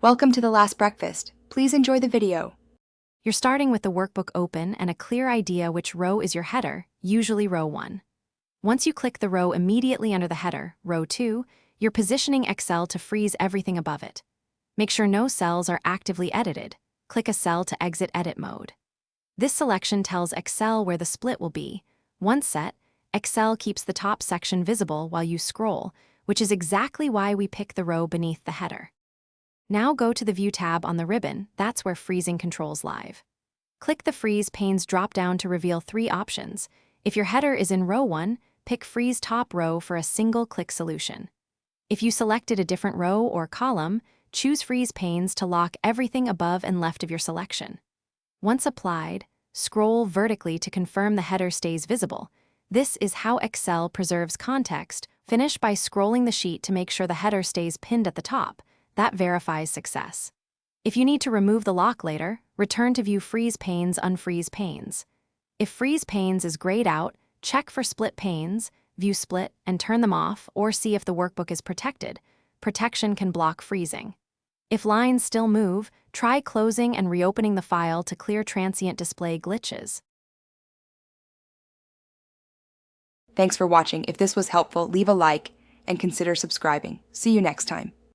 Welcome to the last breakfast. Please enjoy the video. You're starting with the workbook open and a clear idea which row is your header, usually row 1. Once you click the row immediately under the header, row 2, you're positioning Excel to freeze everything above it. Make sure no cells are actively edited. Click a cell to exit edit mode. This selection tells Excel where the split will be. Once set, Excel keeps the top section visible while you scroll, which is exactly why we pick the row beneath the header. Now go to the View tab on the ribbon. That's where freezing controls live. Click the Freeze pane's drop-down to reveal 3 options. If your header is in row 1, pick Freeze Top Row for a single-click solution. If you selected a different row or column, choose Freeze panes to lock everything above and left of your selection. Once applied, scroll vertically to confirm the header stays visible. This is how Excel preserves context. Finish by scrolling the sheet to make sure the header stays pinned at the top. That verifies success. If you need to remove the lock later, return to View Freeze Panes, Unfreeze Panes. If Freeze Panes is grayed out, check for Split Panes, view Split, and turn them off, or see if the workbook is protected. Protection can block freezing. If lines still move, try closing and reopening the file to clear transient display glitches. Thanks for watching. If this was helpful, leave a like and consider subscribing. See you next time.